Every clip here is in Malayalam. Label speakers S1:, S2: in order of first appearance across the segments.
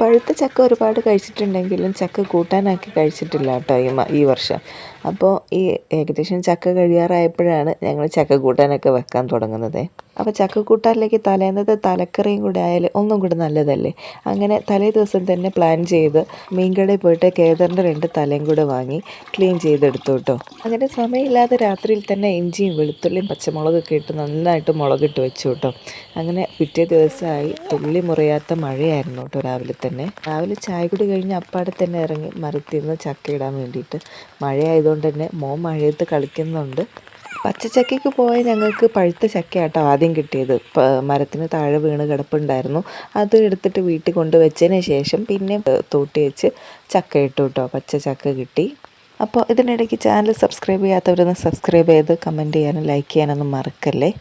S1: പഴുത്ത ചക്ക ഒരുപാട് കഴിച്ചിട്ടുണ്ടെങ്കിലും ചക്ക കൂട്ടാനാക്കി കഴിച്ചിട്ടില്ല കേട്ടോ ഈ വർഷം. അപ്പോൾ ഈ ഏകദേശം ചക്ക കഴിയാറായപ്പോഴാണ് ഞങ്ങൾ ചക്ക കൂട്ടാനൊക്കെ വെക്കാൻ തുടങ്ങുന്നത്. അപ്പോൾ ചക്ക കൂട്ടാനിലേക്ക് തലേന്നത്തെ തലക്കറിയും കൂടെ ആയാൽ ഒന്നും കൂടെ നല്ലതല്ലേ. അങ്ങനെ തലേ ദിവസം തന്നെ പ്ലാൻ ചെയ്ത് മീൻകടയിൽ പോയിട്ട് കേദറിൻ്റെ 2 തലയും കൂടെ വാങ്ങി ക്ലീൻ ചെയ്തെടുത്തു കേട്ടോ. അങ്ങനെ സമയമില്ലാതെ രാത്രിയിൽ തന്നെ ഇഞ്ചിയും വെളുത്തുള്ളിയും പച്ചമുളകൊക്കെ ഇട്ട് നന്നായിട്ട് മുളകിട്ട് വെച്ചു കേട്ടോ. അങ്ങനെ പിറ്റേ ദിവസമായി തുള്ളി മുറിയാത്ത മഴയായിരുന്നു കേട്ടോ. രാവിലെ ചായ കുടി കഴിഞ്ഞ് അപ്പാടെ തന്നെ ഇറങ്ങി മരത്തിൽ നിന്ന് ചക്ക ഇടാൻ വേണ്ടിയിട്ട്. മഴയായതുകൊണ്ട് തന്നെ മോൻ മഴയത്ത് കളിക്കുന്നുണ്ട്. പച്ചച്ചക്കയ്ക്ക് പോയ ഞങ്ങൾക്ക് പഴുത്ത ചക്കയാട്ടോ ആദ്യം കിട്ടിയത്. മരത്തിന് താഴെ വീണ് കിടപ്പുണ്ടായിരുന്നു. അത് എടുത്തിട്ട് വീട്ടിൽ കൊണ്ടുവച്ചതിന് ശേഷം പിന്നെ തൂട്ടി വെച്ച് ചക്ക ഇട്ടു കേട്ടോ. പച്ച ചക്ക കിട്ടി. അപ്പോൾ ഇതിനിടയ്ക്ക് ചാനൽ സബ്സ്ക്രൈബ് ചെയ്യാത്തവരൊന്ന് സബ്സ്ക്രൈബ് ചെയ്ത് കമൻറ്റ് ചെയ്യാനും ലൈക്ക് ചെയ്യാനൊന്നും മറക്കല്ലേ.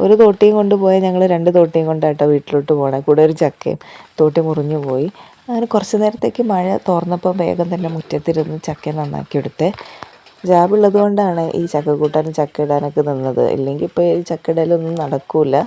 S1: ഒരു തോട്ടിയും കൊണ്ടുപോയാൽ ഞങ്ങൾ 2 തോട്ടിയും കൊണ്ടാട്ടോ വീട്ടിലോട്ട് പോകണേ. കൂടെ ഒരു ചക്കയും തോട്ടി മുറിഞ്ഞു പോയി. അങ്ങനെ കുറച്ച് നേരത്തേക്ക് മഴ തോർന്നപ്പോൾ വേഗം തന്നെ മുറ്റത്തിരുന്ന് ചക്ക നന്നാക്കി എടുത്തേ. ജാബുള്ളത് കൊണ്ടാണ് ഈ ചക്ക കൂട്ടാനും ചക്ക ഇടാനൊക്കെ നിന്നത്. ഇല്ലെങ്കിൽ ഇപ്പോൾ ഈ ചക്ക ഇടലൊന്നും നടക്കൂല.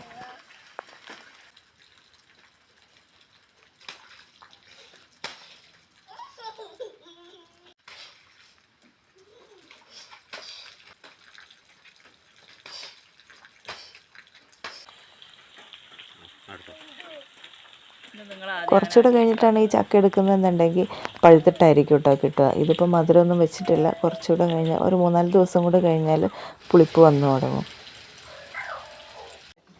S1: കുറച്ചുകൂടെ കഴിഞ്ഞിട്ടാണ് ഈ ചക്ക എടുക്കുന്നതെന്നുണ്ടെങ്കിൽ പഴുത്തിട്ടായിരിക്കും കേട്ടോ കിട്ടുക. ഇതിപ്പോൾ മധുരമൊന്നും വെച്ചിട്ടില്ല. കുറച്ചുകൂടെ കഴിഞ്ഞാൽ ഒരു 3-4 ദിവസം കൂടെ കഴിഞ്ഞാൽ പുളിപ്പ് വന്നു തുടങ്ങും.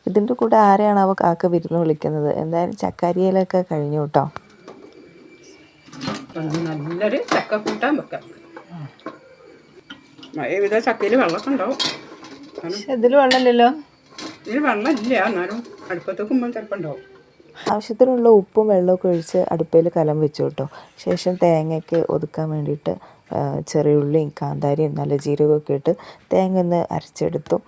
S1: ഇതിൻ്റെ കൂടെ ആരെയാണ് അവ കാക്ക വിരുന്ന് വിളിക്കുന്നത്. എന്തായാലും ചക്കരിയിലൊക്കെ കഴിഞ്ഞു കേട്ടോ.
S2: നല്ലൊരു ചക്ക കൂട്ടാൻ വെക്കാം. ചക്കയിൽ വെള്ളമൊക്കെ ഉണ്ടാവും.
S1: ഇതിൽ വെള്ളമില്ലല്ലോ.
S2: ഇതിൽ വെള്ളമില്ല, എന്നാലും അടുപ്പത്തേക്കുമ്പോൾ ചിലപ്പോൾ ഉണ്ടാവും.
S1: ആവശ്യത്തിനുള്ള ഉപ്പും വെള്ളമൊക്കെ ഒഴിച്ച് അടുപ്പയിൽ കലം വെച്ചു കേട്ടോ. ശേഷം തേങ്ങയ്ക്ക് ഒതുക്കാൻ വേണ്ടിയിട്ട് ചെറിയുള്ളിയും കാന്താരിയും നല്ല ജീരകമൊക്കെ ഇട്ട് തേങ്ങ ഒന്ന് അരച്ചെടുത്തു.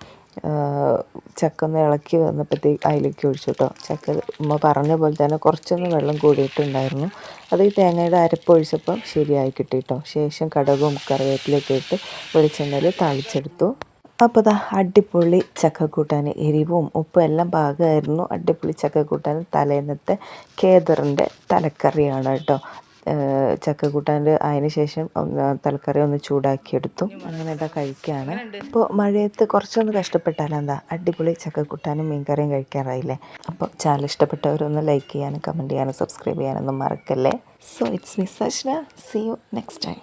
S1: ചക്ക ഒന്ന് ഇളക്കി വന്നപ്പോഴത്തേക്ക് അതിലേക്ക് ഒഴിച്ചു കേട്ടോ. ചക്ക പറഞ്ഞ പോലെ തന്നെ കുറച്ചൊന്ന് വെള്ളം കൂടിയിട്ടുണ്ടായിരുന്നു. അത് ഈ തേങ്ങയുടെ അരപ്പൊഴിച്ചപ്പം ശരിയായി കിട്ടി കേട്ടോ. ശേഷം കടുകും കറിവേപ്പിലൊക്കെ ഇട്ട് വെളിച്ചെണ്ണയിൽ താളിച്ചെടുത്തു. അപ്പോൾ ദാ അടിപൊളി ചക്കക്കൂട്ടാൻ, എരിവും ഉപ്പും എല്ലാം പാകമായിരുന്നു. അടിപൊളി ചക്കക്കൂട്ടാൻ തലേന്നത്തെ കേദറിൻ്റെ തലക്കറിയാണ് കേട്ടോ. ചക്കക്കൂട്ടാൻ്റെ അതിന് ശേഷം തലക്കറി ഒന്ന് ചൂടാക്കിയെടുത്തു. അങ്ങനെ ഇതാ കഴിക്കുകയാണ്. അപ്പോൾ മഴയത്ത് കുറച്ചൊന്ന് കഷ്ടപ്പെട്ടാലെന്താ, അടിപൊളി ചക്കക്കൂട്ടാനും മീൻകറിയും കഴിക്കാറായില്ലേ. അപ്പോൾ ചാനൽ ഇഷ്ടപ്പെട്ടവരൊന്ന് ലൈക്ക് ചെയ്യാനും കമൻറ്റ് ചെയ്യാനും സബ്സ്ക്രൈബ് ചെയ്യാനൊന്നും മറക്കല്ലേ. So it's me Sajna. See you next time.